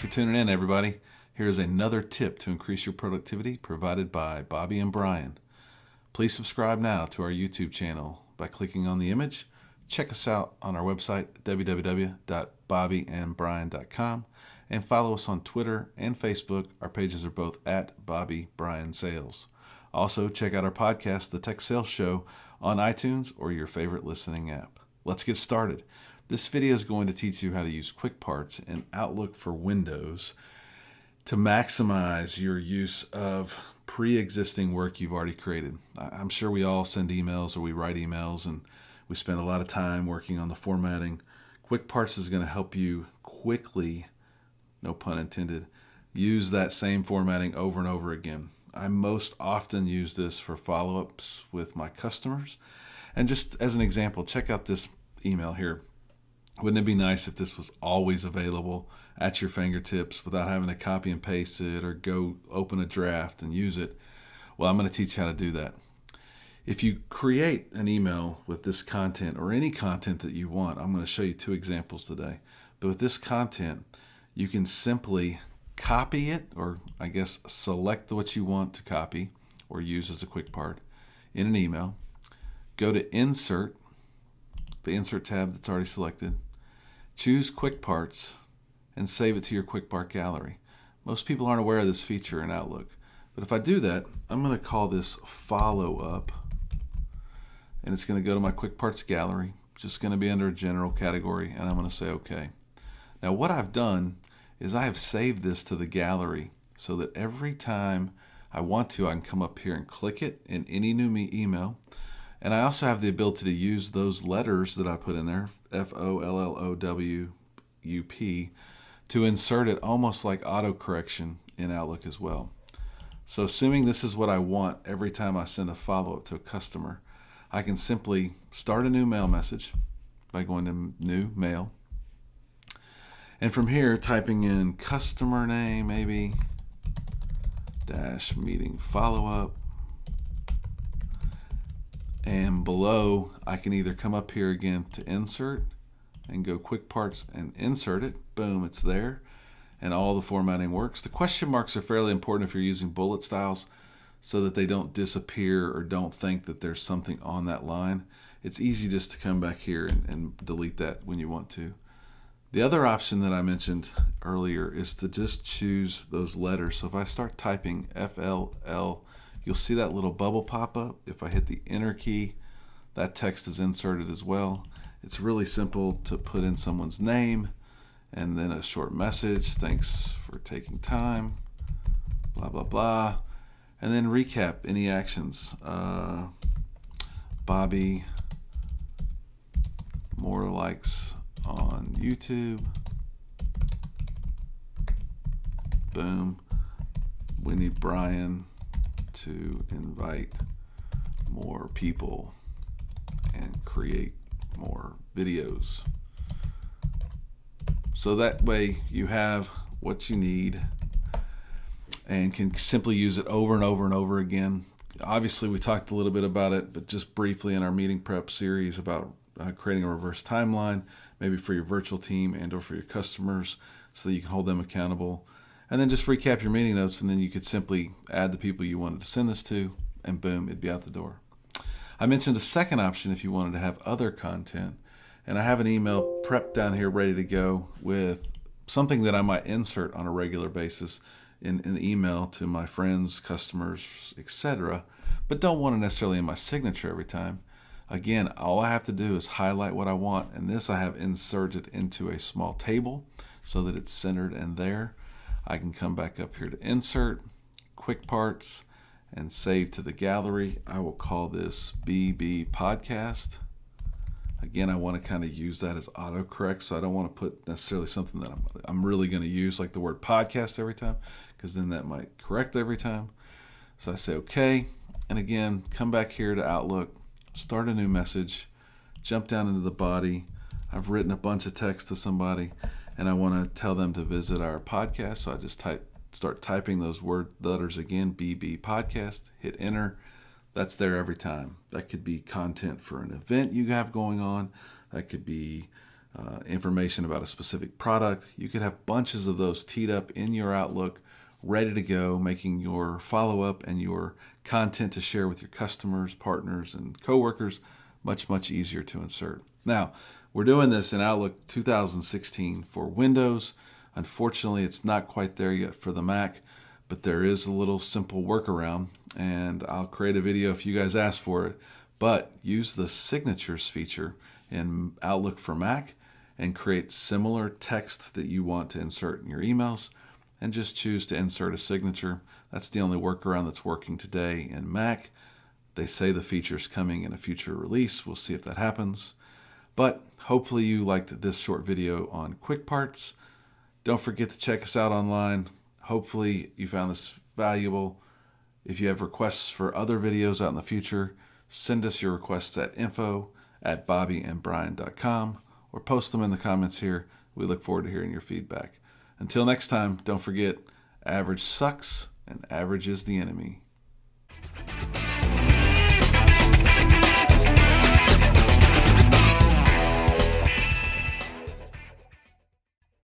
for tuning in, everybody. Here's another tip to increase your productivity provided by Bobby and Brian. Please subscribe now to our YouTube channel by clicking on the image. Check us out on our website, www.bobbyandbrian.com, and follow us on Twitter and Facebook. Our pages are both at Bobby Brian Sales. Also, check out our podcast, The Tech Sales Show, on iTunes or your favorite listening app. Let's get started. This video is going to teach you how to use QuickParts in Outlook for Windows to maximize your use of pre-existing work you've already created. I'm sure we all send emails or we write emails and we spend a lot of time working on the formatting. QuickParts is going to help you quickly, no pun intended, use that same formatting over and over again. I most often use this for follow-ups with my customers. And just as an example, check out this email here. Wouldn't it be nice if this was always available at your fingertips without having to copy and paste it or go open a draft and use it? Well, I'm going to teach you how to do that. If you create an email with this content or any content that you want, I'm going to show you two examples today. But with this content, you can simply copy it, or I guess select what you want to copy or use as a quick part in an email. Go to Insert, the Insert tab that's already selected. Choose QuickParts and save it to your QuickPart gallery. Most people aren't aware of this feature in Outlook. But if I do that, I'm going to call this Follow Up. And it's going to go to my QuickParts gallery. It's just going to be under a general category, and I'm going to say OK. Now what I've done is I have saved this to the gallery so that every time I want to, I can come up here and click it in any new email. And I also have the ability to use those letters that I put in there, FOLLOWUP, to insert it almost like autocorrection in Outlook as well. So assuming this is what I want every time I send a follow-up to a customer, I can simply start a new mail message by going to New Mail. And from here, typing in customer name, maybe, dash meeting follow-up. And below, I can either come up here again to insert and go QuickParts and insert it. Boom, it's there. And all the formatting works. The question marks are fairly important if you're using bullet styles so that they don't disappear or don't think that there's something on that line. It's easy just to come back here and delete that when you want to. The other option that I mentioned earlier is to just choose those letters. So if I start typing FLL, you'll see that little bubble pop up. If I hit the enter key, that text is inserted as well. It's really simple to put in someone's name and then a short message. Thanks for taking time, blah, blah, blah. And then recap any actions. Bobby, more likes on YouTube. Boom. We need Brian to invite more people and create more videos. So that way you have what you need and can simply use it over and over and over again. Obviously we talked a little bit about it, but just briefly in our meeting prep series about creating a reverse timeline, maybe for your virtual team and or for your customers so that you can hold them accountable. And then just recap your meeting notes, and then you could simply add the people you wanted to send this to, and boom, it'd be out the door. I mentioned a second option if you wanted to have other content, and I have an email prepped down here ready to go with something that I might insert on a regular basis in an email to my friends, customers, etc., but don't want it necessarily in my signature every time. Again, all I have to do is highlight what I want, and this I have inserted into a small table so that it's centered and there. I can come back up here to Insert, QuickParts, and save to the gallery. I will call this BB Podcast. Again, I want to kind of use that as autocorrect, so I don't want to put necessarily something that I'm really going to use, like the word podcast every time, because then that might correct every time. So I say OK, and again, come back here to Outlook, start a new message, jump down into the body. I've written a bunch of text to somebody, and I want to tell them to visit our podcast. So I just start typing those letters again, BB Podcast, hit enter. That's there every time. That could be content for an event you have going on. That could be information about a specific product. You could have bunches of those teed up in your Outlook, ready to go, making your follow-up and your content to share with your customers, partners, and coworkers much, much easier to insert. Now, we're doing this in Outlook 2016 for Windows. Unfortunately, it's not quite there yet for the Mac, but there is a little simple workaround, and I'll create a video if you guys ask for it. But use the signatures feature in Outlook for Mac and create similar text that you want to insert in your emails, and just choose to insert a signature. That's the only workaround that's working today in Mac. They say the feature's coming in a future release. We'll see if that happens. But hopefully you liked this short video on QuickParts. Don't forget to check us out online. Hopefully you found this valuable. If you have requests for other videos out in the future, send us your requests at info@bobbyandbrian.com or post them in the comments here. We look forward to hearing your feedback. Until next time, don't forget, average sucks and average is the enemy.